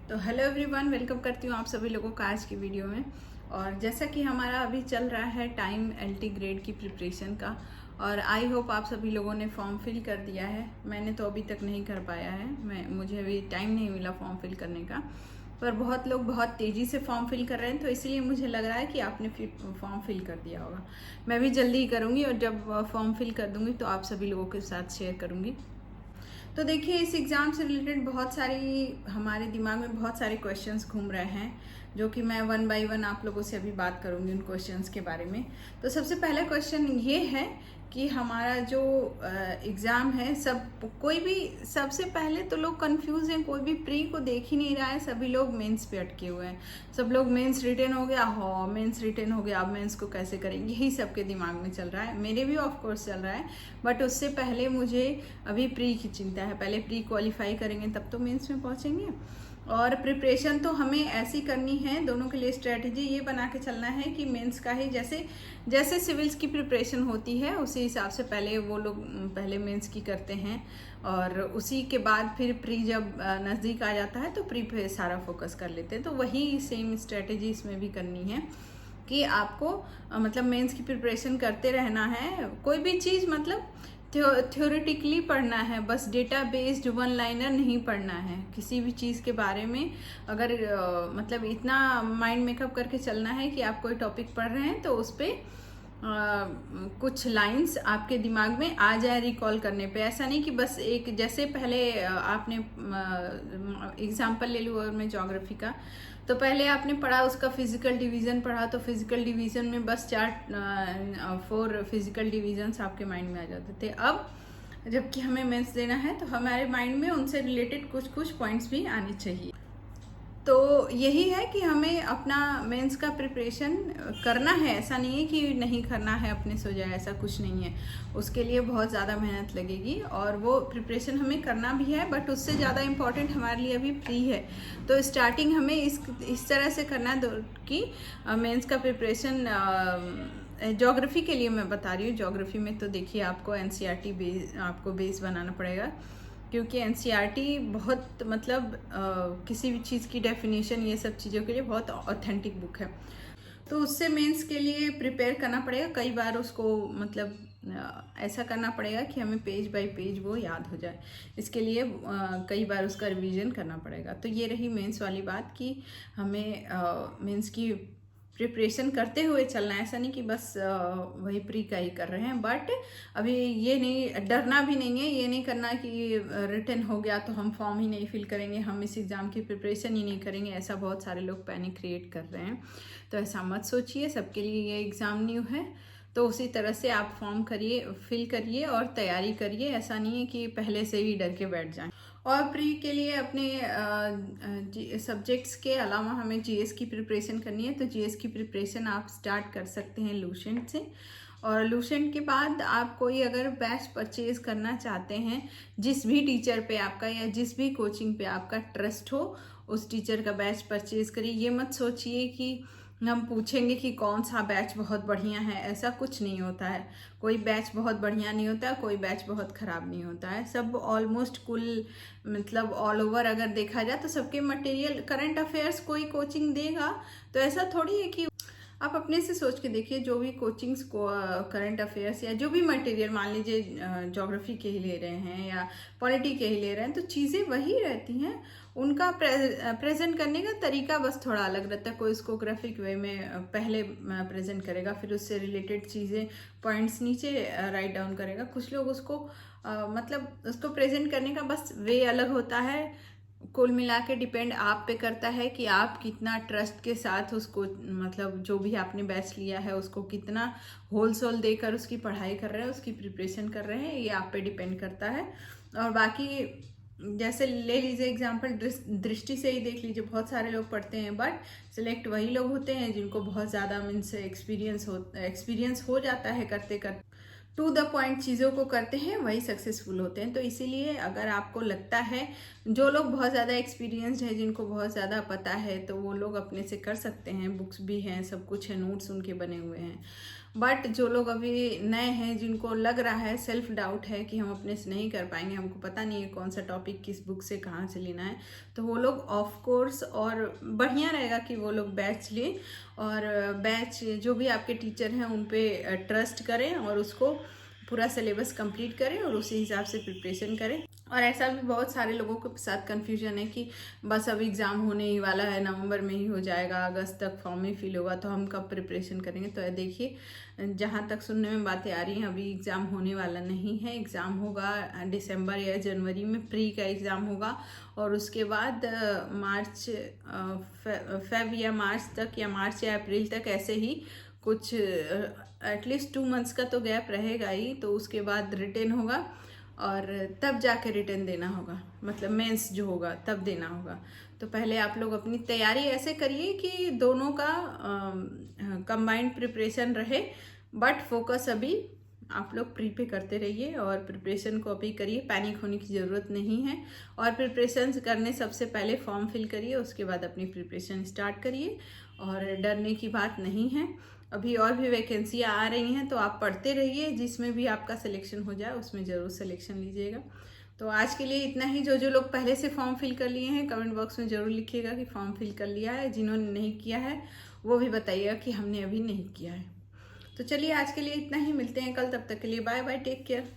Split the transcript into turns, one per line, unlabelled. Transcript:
तो hello everyone, welcome करती हूँ आप सभी लोगों का आज की वीडियो में। और जैसा कि हमारा अभी चल रहा है टाइम एलटी ग्रेड की प्रिपरेशन का, और आई होप आप सभी लोगों ने फॉर्म फिल कर दिया है। मैंने तो अभी तक नहीं कर पाया है, मुझे अभी टाइम नहीं मिला फॉर्म फिल करने का, पर बहुत लोग बहुत तेज़ी से फॉर्म फिल कर रहे हैं, तो इसलिए मुझे लग रहा है कि आपने फॉर्म फिल कर दिया होगा। मैं भी जल्दी ही करूँगी और जब फॉर्म फिल कर दूँगी तो आप सभी लोगों के साथ शेयर करूँगी। तो देखिए, इस एग्ज़ाम से रिलेटेड बहुत सारी हमारे दिमाग में बहुत सारे क्वेश्चंस घूम रहे हैं, जो कि मैं वन बाय वन आप लोगों से अभी बात करूंगी उन क्वेश्चंस के बारे में। तो सबसे पहला क्वेश्चन ये है कि हमारा जो एग्ज़ाम है, कोई भी सबसे पहले तो लोग कंफ्यूज हैं, कोई भी प्री को देख ही नहीं रहा है, सभी लोग मेंस पे अटके हुए हैं। सब लोग मेंस रिटन हो गया, हाँ मेंस रिटन हो गया, अब मेंस को कैसे करेंगे, यही सबके दिमाग में चल रहा है। मेरे भी ऑफ कोर्स चल रहा है, बट उससे पहले मुझे अभी प्री की चिंता है। पहले प्री क्वालिफाई करेंगे तब तो मेंस में पहुंचेंगे। और प्रिपरेशन तो हमें ऐसी करनी है, दोनों के लिए स्ट्रेटजी ये बना के चलना है कि मेंस का ही जैसे जैसे सिविल्स की प्रिपरेशन होती है उसी हिसाब से पहले वो लोग पहले मेंस की करते हैं, और उसी के बाद फिर प्री जब नज़दीक आ जाता है तो प्री पे सारा फोकस कर लेते हैं। तो वही सेम स्ट्रेटजी इसमें भी करनी है कि आपको मतलब मेंस की प्रिपरेशन करते रहना है। कोई भी चीज़ मतलब थ्योरेटिकली पढ़ना है, बस डेटा बेस्ड वन लाइनर नहीं पढ़ना है। किसी भी चीज़ के बारे में अगर मतलब इतना माइंड मेकअप करके चलना है कि आप कोई टॉपिक पढ़ रहे हैं तो उस पर कुछ लाइंस आपके दिमाग में आ जाए रिकॉल करने पे। ऐसा नहीं कि बस एक, जैसे पहले आपने एग्जांपल ले लूँ और मैं ज्योग्राफी का, तो पहले आपने पढ़ा उसका फिजिकल डिवीज़न पढ़ा, तो फिजिकल डिवीज़न में बस 4 फिजिकल डिवीजन्स आपके माइंड में आ जाते थे। अब जबकि हमें मेंस देना है तो हमारे माइंड में उनसे रिलेटेड कुछ कुछ पॉइंट्स भी आने चाहिए। तो यही है कि हमें अपना मेंस का प्रिपरेशन करना है, ऐसा नहीं है कि नहीं करना है अपने से हो जाए, ऐसा कुछ नहीं है। उसके लिए बहुत ज़्यादा मेहनत लगेगी और वो प्रिपरेशन हमें करना भी है, बट उससे ज़्यादा इम्पॉर्टेंट हमारे लिए अभी प्री है। तो स्टार्टिंग हमें इस तरह से करना है कि मेंस का प्रिपरेशन ज्योग्राफी के लिए मैं बता रही हूँ। ज्योग्राफी में तो देखिए आपको एनसीईआरटी आपको बेस बनाना पड़ेगा, क्योंकि एनसीईआरटी बहुत मतलब किसी भी चीज़ की डेफिनेशन ये सब चीज़ों के लिए बहुत ऑथेंटिक बुक है। तो उससे मेंस के लिए प्रिपेयर करना पड़ेगा, कई बार उसको मतलब ऐसा करना पड़ेगा कि हमें पेज बाय पेज वो याद हो जाए। इसके लिए कई बार उसका रिवीजन करना पड़ेगा। तो ये रही मेंस वाली बात कि हमें मेंस की प्रिपरेशन करते हुए चलना है। ऐसा नहीं कि बस वही प्री का ही कर रहे हैं, बट अभी ये नहीं डरना भी नहीं है, ये नहीं करना कि रिटन हो गया तो हम फॉर्म ही नहीं फिल करेंगे, हम इस एग्ज़ाम की प्रिपरेशन ही नहीं करेंगे। ऐसा बहुत सारे लोग पैनिक क्रिएट कर रहे हैं, तो ऐसा मत सोचिए। सबके लिए ये एग्ज़ाम न्यू है, तो उसी तरह से आप फॉर्म करिए, फिल करिए और तैयारी करिए। ऐसा नहीं है कि पहले से ही डर के बैठ जाएं। और प्री के लिए अपने सब्जेक्ट्स के अलावा हमें जीएस की प्रिपरेशन करनी है, तो जीएस की प्रिपरेशन आप स्टार्ट कर सकते हैं लूसेंट से। और लूसेंट के बाद आप कोई अगर बैच परचेज करना चाहते हैं, जिस भी टीचर पे आपका या जिस भी कोचिंग पे आपका ट्रस्ट हो, उस टीचर का बैच परचेज करिए। ये मत सोचिए कि हम पूछेंगे कि कौन सा बैच बहुत बढ़िया है, ऐसा कुछ नहीं होता है। कोई बैच बहुत बढ़िया नहीं होता, कोई बैच बहुत ख़राब नहीं होता है। सब ऑलमोस्ट कुल मतलब ऑल ओवर अगर देखा जाए तो सबके मटेरियल, करंट अफेयर्स कोई कोचिंग देगा, तो ऐसा थोड़ी है कि आप अपने से सोच के देखिए। जो भी कोचिंग्स को करंट अफेयर्स या जो भी मटेरियल, मान लीजिए ज्योग्राफी के ही ले रहे हैं या पॉलिटी के ही ले रहे हैं, तो चीज़ें वही रहती हैं। उनका प्रेजेंट करने का तरीका बस थोड़ा अलग रहता है। कोई उसको ग्राफिक वे में पहले प्रेजेंट करेगा, फिर उससे रिलेटेड चीज़ें पॉइंट्स नीचे राइट डाउन करेगा। कुछ लोग उसको मतलब उसको प्रेजेंट करने का बस वे अलग होता है। कुल मिला के डिपेंड आप पे करता है कि आप कितना ट्रस्ट के साथ उसको, मतलब जो भी आपने बैच लिया है उसको कितना होल सोल देकर उसकी पढ़ाई कर रहे हैं, उसकी प्रिपरेशन कर रहे हैं, ये आप पे डिपेंड करता है। और बाकी जैसे ले लीजिए एग्जांपल, दृष्टि से ही देख लीजिए, बहुत सारे लोग पढ़ते हैं, बट सिलेक्ट वही लोग होते हैं जिनको बहुत ज़्यादा मीन्स एक्सपीरियंस हो जाता है, करते करते टू द पॉइंट चीज़ों को करते हैं, वही सक्सेसफुल होते हैं। तो इसीलिए अगर आपको लगता है, जो लोग बहुत ज़्यादा एक्सपीरियंस्ड है, जिनको बहुत ज़्यादा पता है, तो वो लोग अपने से कर सकते हैं। बुक्स भी हैं, सब कुछ है, नोट्स उनके बने हुए हैं। बट जो लोग अभी नए हैं, जिनको लग रहा है, सेल्फ डाउट है कि हम अपने से नहीं कर पाएंगे, हमको पता नहीं है कौन सा टॉपिक किस बुक से कहाँ से लेना है, तो वो लोग ऑफ कोर्स, और बढ़िया रहेगा कि वो लोग बैच लें, और बैच जो भी आपके टीचर हैं उन पे ट्रस्ट करें और उसको पूरा सिलेबस कंप्लीट करें और उसी हिसाब से प्रिपरेशन करें। और ऐसा भी बहुत सारे लोगों के साथ कन्फ्यूजन है कि बस अब एग्ज़ाम होने ही वाला है, नवंबर में ही हो जाएगा, अगस्त तक फॉर्म ही फिल होगा, तो हम कब प्रिपरेशन करेंगे। तो देखिए, जहाँ तक सुनने में बातें आ रही हैं, अभी एग्ज़ाम होने वाला नहीं है। एग्ज़ाम होगा दिसंबर या जनवरी में, प्री का एग्ज़ाम होगा, और उसके बाद मार्च, फेब या मार्च तक, या मार्च या अप्रैल तक, ऐसे ही कुछ एटलीस्ट 2 मंथ्स का तो गैप रहेगा ही। तो उसके बाद रिटन होगा और तब जाके रिटर्न देना होगा, मतलब मेंस जो होगा तब देना होगा। तो पहले आप लोग अपनी तैयारी ऐसे करिए कि दोनों का कंबाइंड प्रिपरेशन रहे, बट फोकस अभी आप लोग प्री पे करते रहिए और प्रिपरेशन को अभी करिए, पैनिक होने की ज़रूरत नहीं है। और प्रिपरेशन करने सबसे पहले फॉर्म फिल करिए, उसके बाद अपनी प्रिपरेशन स्टार्ट करिए, और डरने की बात नहीं है। अभी और भी वैकेंसियाँ आ रही हैं, तो आप पढ़ते रहिए, जिसमें भी आपका सिलेक्शन हो जाए उसमें ज़रूर सिलेक्शन लीजिएगा। तो आज के लिए इतना ही। जो लोग पहले से फॉर्म फिल कर लिए हैं, कमेंट बॉक्स में ज़रूर लिखिएगा कि फॉर्म फिल कर लिया है। जिन्होंने नहीं किया है वो भी बताइएगा कि हमने अभी नहीं किया है। तो चलिए, आज के लिए इतना ही, मिलते हैं कल, तब तक के लिए बाय बाय, टेक केयर।